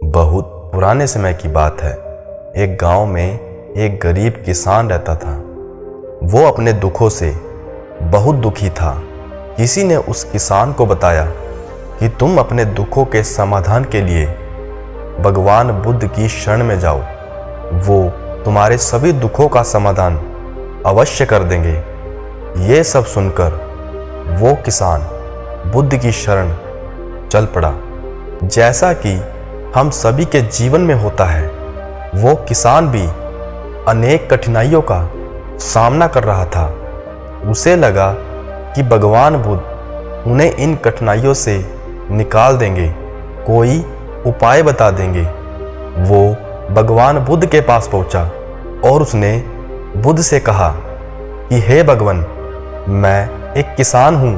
बहुत पुराने समय की बात है। एक गांव में एक गरीब किसान रहता था। वो अपने दुखों से बहुत दुखी था। किसी ने उस किसान को बताया कि तुम अपने दुखों के समाधान के लिए भगवान बुद्ध की शरण में जाओ, वो तुम्हारे सभी दुखों का समाधान अवश्य कर देंगे। ये सब सुनकर वो किसान बुद्ध की शरण चल पड़ा। जैसा कि हम सभी के जीवन में होता है, वो किसान भी अनेक कठिनाइयों का सामना कर रहा था। उसे लगा कि भगवान बुद्ध उन्हें इन कठिनाइयों से निकाल देंगे, कोई उपाय बता देंगे। वो भगवान बुद्ध के पास पहुंचा और उसने बुद्ध से कहा कि हे भगवान, मैं एक किसान हूँ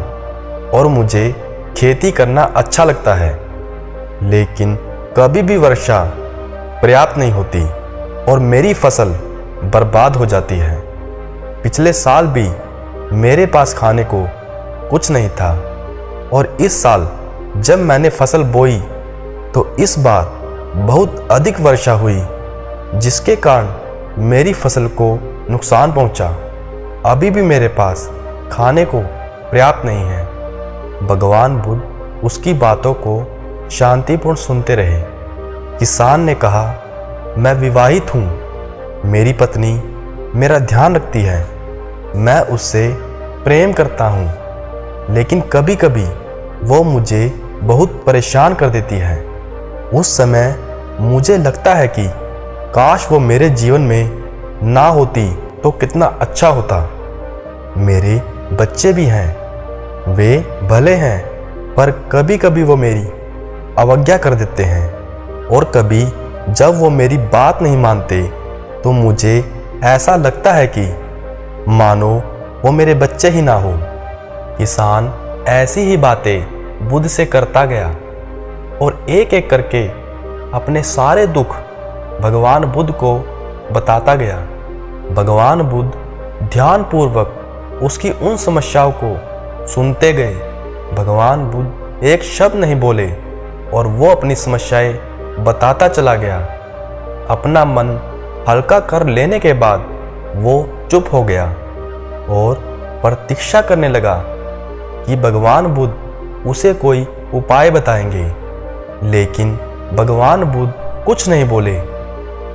और मुझे खेती करना अच्छा लगता है, लेकिन कभी भी वर्षा पर्याप्त नहीं होती और मेरी फसल बर्बाद हो जाती है। पिछले साल भी मेरे पास खाने को कुछ नहीं था और इस साल जब मैंने फसल बोई तो इस बार बहुत अधिक वर्षा हुई, जिसके कारण मेरी फसल को नुकसान पहुंचा। अभी भी मेरे पास खाने को पर्याप्त नहीं है। भगवान बुद्ध उसकी बातों को शांतिपूर्ण सुनते रहे। किसान ने कहा, मैं विवाहित हूँ, मेरी पत्नी मेरा ध्यान रखती है, मैं उससे प्रेम करता हूँ, लेकिन कभी कभी वो मुझे बहुत परेशान कर देती है। उस समय मुझे लगता है कि काश वो मेरे जीवन में ना होती तो कितना अच्छा होता। मेरे बच्चे भी हैं, वे भले हैं, पर कभी कभी वो मेरी अवज्ञा कर देते हैं और कभी जब वो मेरी बात नहीं मानते तो मुझे ऐसा लगता है कि मानो वो मेरे बच्चे ही ना हो। किसान ऐसी ही बातें बुद्ध से करता गया और एक एक करके अपने सारे दुख भगवान बुद्ध को बताता गया। भगवान बुद्ध ध्यानपूर्वक उसकी उन समस्याओं को सुनते गए। भगवान बुद्ध एक शब्द नहीं बोले और वो अपनी समस्याएं बताता चला गया। अपना मन हल्का कर लेने के बाद वो चुप हो गया और प्रतीक्षा करने लगा कि भगवान बुद्ध उसे कोई उपाय बताएंगे, लेकिन भगवान बुद्ध कुछ नहीं बोले।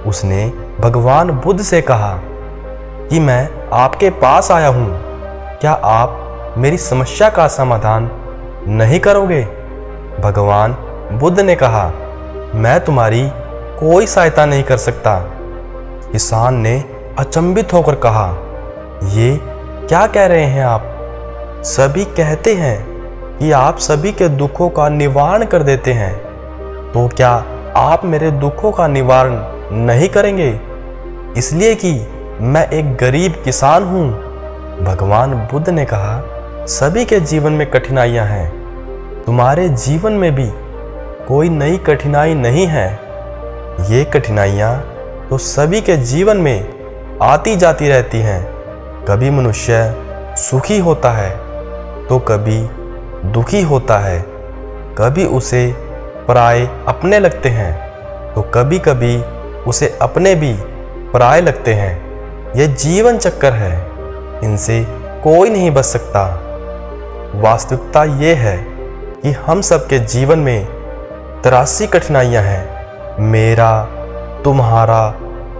उसने भगवान बुद्ध से कहा कि मैं आपके पास आया हूँ, क्या आप मेरी समस्या का समाधान नहीं करोगे? भगवान बुद्ध ने कहा, मैं तुम्हारी कोई सहायता नहीं कर सकता। किसान ने अचंभित होकर कहा, ये क्या कह रहे हैं आप? सभी कहते हैं कि आप सभी के दुखों का निवारण कर देते हैं, तो क्या आप मेरे दुखों का निवारण नहीं करेंगे इसलिए कि मैं एक गरीब किसान हूँ? भगवान बुद्ध ने कहा, सभी के जीवन में कठिनाइयाँ हैं, तुम्हारे जीवन में भी कोई नई कठिनाई नहीं है। ये कठिनाइयाँ तो सभी के जीवन में आती जाती रहती हैं। कभी मनुष्य सुखी होता है तो कभी दुखी होता है, कभी उसे पराये अपने लगते हैं तो कभी कभी उसे अपने भी पराये लगते हैं। ये जीवन चक्कर है, इनसे कोई नहीं बच सकता। वास्तविकता ये है कि हम सबके जीवन में 83 कठिनाइयाँ हैं। मेरा, तुम्हारा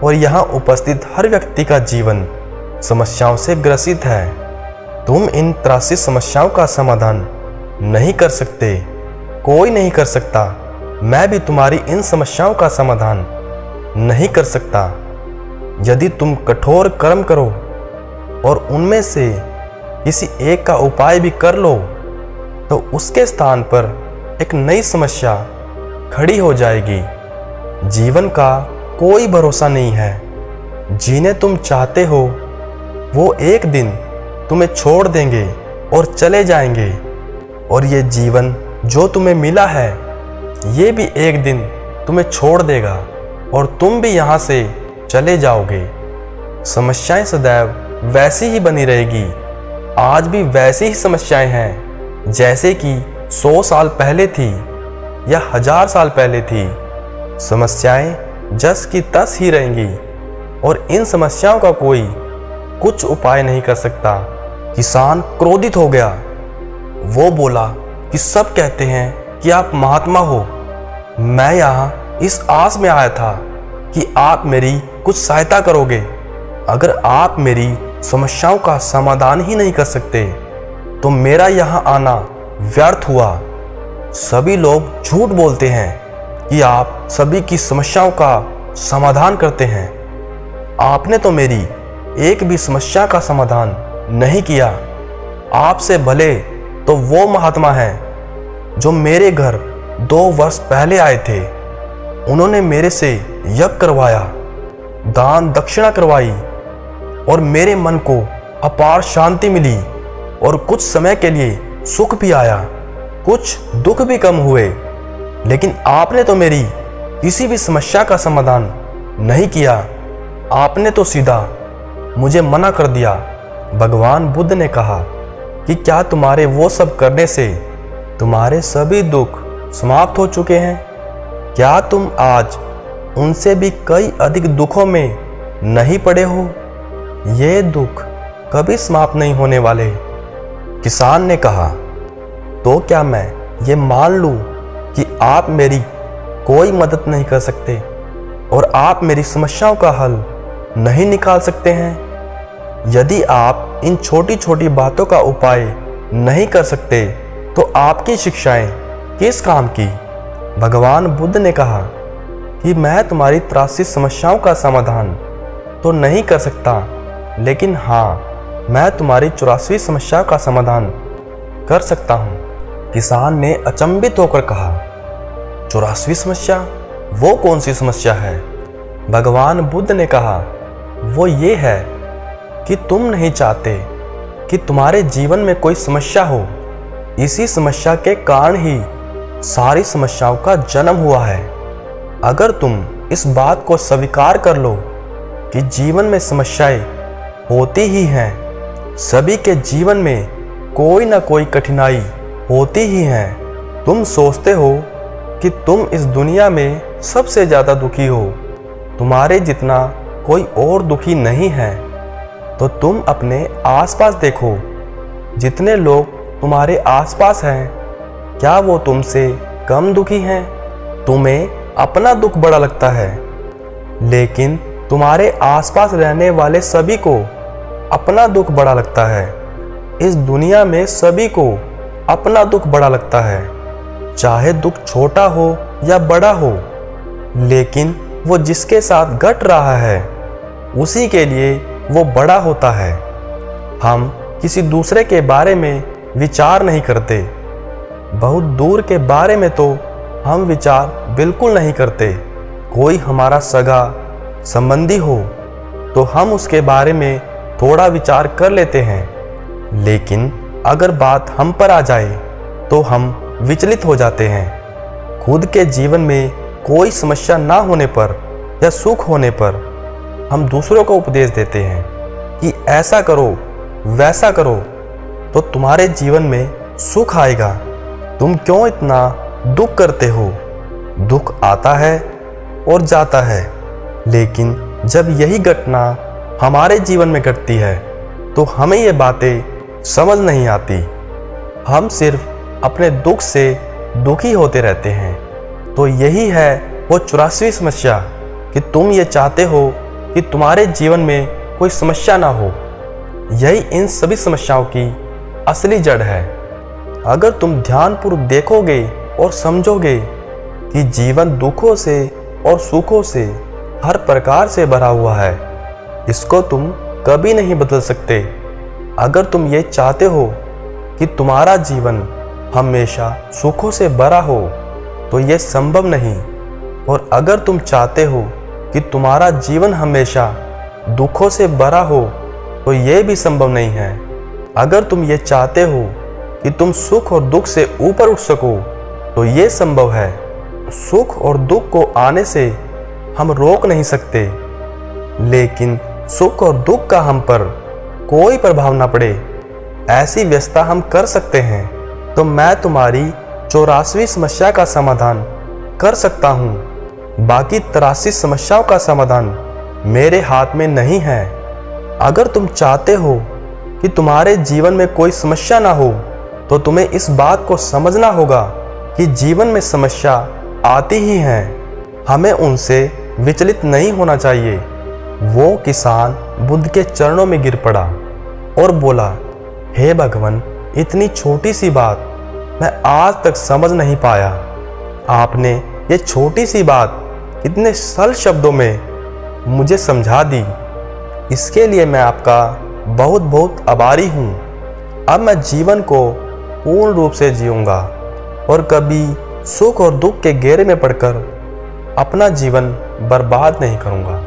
और यहाँ उपस्थित हर व्यक्ति का जीवन समस्याओं से ग्रसित है। तुम इन 83 समस्याओं का समाधान नहीं कर सकते, कोई नहीं कर सकता। मैं भी तुम्हारी इन समस्याओं का समाधान नहीं कर सकता। यदि तुम कठोर कर्म करो और उनमें से किसी एक का उपाय भी कर लो तो उसके स्थान पर एक नई समस्या खड़ी हो जाएगी। जीवन का कोई भरोसा नहीं है। जिन्हें तुम चाहते हो वो एक दिन तुम्हें छोड़ देंगे और चले जाएंगे, और ये जीवन जो तुम्हें मिला है ये भी एक दिन तुम्हें छोड़ देगा और तुम भी यहाँ से चले जाओगे। समस्याएं सदैव वैसी ही बनी रहेगी। आज भी वैसी ही समस्याएं हैं जैसे कि 100 साल पहले थी या 1000 साल पहले थी। समस्याएं जस की तस ही रहेंगी और इन समस्याओं का कोई कुछ उपाय नहीं कर सकता। किसान क्रोधित हो गया। वो बोला कि सब कहते हैं कि आप महात्मा हो। मैं यहाँ इस आस में आया था कि आप मेरी कुछ सहायता करोगे। अगर आप मेरी समस्याओं का समाधान ही नहीं कर सकते तो मेरा यहाँ आना व्यर्थ हुआ। सभी लोग झूठ बोलते हैं कि आप सभी की समस्याओं का समाधान करते हैं। आपने तो मेरी एक भी समस्या का समाधान नहीं किया। आपसे भले तो वो महात्मा हैं जो मेरे घर 2 वर्ष पहले आए थे। उन्होंने मेरे से यज्ञ करवाया, दान दक्षिणा करवाई और मेरे मन को अपार शांति मिली और कुछ समय के लिए सुख भी आया, कुछ दुख भी कम हुए। लेकिन आपने तो मेरी किसी भी समस्या का समाधान नहीं किया। आपने तो सीधा मुझे मना कर दिया। भगवान बुद्ध ने कहा कि क्या तुम्हारे वो सब करने से तुम्हारे सभी दुख समाप्त हो चुके हैं? क्या तुम आज उनसे भी कई अधिक दुखों में नहीं पड़े हो? ये दुख कभी समाप्त नहीं होने वाले। किसान ने कहा, तो क्या मैं ये मान लूं कि आप मेरी कोई मदद नहीं कर सकते और आप मेरी समस्याओं का हल नहीं निकाल सकते हैं? यदि आप इन छोटी छोटी बातों का उपाय नहीं कर सकते तो आपकी शिक्षाएं किस काम की? भगवान बुद्ध ने कहा कि मैं तुम्हारी 83 समस्याओं का समाधान तो नहीं कर सकता, लेकिन हाँ, मैं तुम्हारी 84वीं समस्या का समाधान कर सकता हूँ। किसान ने अचंभित होकर कहा, 84वीं समस्या? वो कौन सी समस्या है? भगवान बुद्ध ने कहा, वो ये है कि तुम नहीं चाहते कि तुम्हारे जीवन में कोई समस्या हो। इसी समस्या के कारण ही सारी समस्याओं का जन्म हुआ है। अगर तुम इस बात को स्वीकार कर लो कि जीवन में समस्याएं होती ही हैं, सभी के जीवन में कोई ना कोई कठिनाई होती ही है, तुम सोचते हो कि तुम इस दुनिया में सबसे ज़्यादा दुखी हो, तुम्हारे जितना कोई और दुखी नहीं है, तो तुम अपने आसपास देखो। जितने लोग तुम्हारे आसपास हैं, क्या वो तुमसे कम दुखी हैं? तुम्हें अपना दुख बड़ा लगता है, लेकिन तुम्हारे आसपास रहने वाले सभी को अपना दुख बड़ा लगता है। इस दुनिया में सभी को अपना दुख बड़ा लगता है, चाहे दुख छोटा हो या बड़ा हो, लेकिन वो जिसके साथ घट रहा है उसी के लिए वो बड़ा होता है। हम किसी दूसरे के बारे में विचार नहीं करते। बहुत दूर के बारे में तो हम विचार बिल्कुल नहीं करते। कोई हमारा सगा संबंधी हो तो हम उसके बारे में थोड़ा विचार कर लेते हैं, लेकिन अगर बात हम पर आ जाए तो हम विचलित हो जाते हैं। खुद के जीवन में कोई समस्या ना होने पर या सुख होने पर हम दूसरों को उपदेश देते हैं कि ऐसा करो, वैसा करो तो तुम्हारे जीवन में सुख आएगा। तुम क्यों इतना दुख करते हो? दुख आता है और जाता है, लेकिन जब यही घटना हमारे जीवन में घटती है तो हमें ये बातें समझ नहीं आती। हम सिर्फ अपने दुख से दुखी होते रहते हैं। तो यही है वो 84वीं समस्या कि तुम ये चाहते हो कि तुम्हारे जीवन में कोई समस्या ना हो। यही इन सभी समस्याओं की असली जड़ है। अगर तुम ध्यानपूर्वक देखोगे और समझोगे कि जीवन दुखों से और सुखों से हर प्रकार से भरा हुआ है, इसको तुम कभी नहीं बदल सकते। अगर तुम ये चाहते हो कि तुम्हारा जीवन हमेशा सुखों से भरा हो तो ये संभव नहीं, और अगर तुम चाहते हो कि तुम्हारा जीवन हमेशा दुखों से भरा हो तो ये भी संभव नहीं है। अगर तुम ये चाहते हो कि तुम सुख और दुख से ऊपर उठ सको तो ये संभव है। सुख और दुख को आने से हम रोक नहीं सकते, लेकिन सुख और दुख का हम पर कोई प्रभाव ना पड़े ऐसी व्यवस्था हम कर सकते हैं। तो मैं तुम्हारी 84वीं समस्या का समाधान कर सकता हूँ। बाकी 83 समस्याओं का समाधान मेरे हाथ में नहीं है। अगर तुम चाहते हो कि तुम्हारे जीवन में कोई समस्या ना हो तो तुम्हें इस बात को समझना होगा कि जीवन में समस्या आती ही हैं, हमें उनसे विचलित नहीं होना चाहिए। वो किसान बुद्ध के चरणों में गिर पड़ा और बोला, हे भगवान, इतनी छोटी सी बात मैं आज तक समझ नहीं पाया। आपने ये छोटी सी बात कितने सरल शब्दों में मुझे समझा दी। इसके लिए मैं आपका बहुत बहुत आभारी हूँ। अब मैं जीवन को पूर्ण रूप से जीऊँगा और कभी सुख और दुख के घेरे में पड़कर अपना जीवन बर्बाद नहीं करूँगा।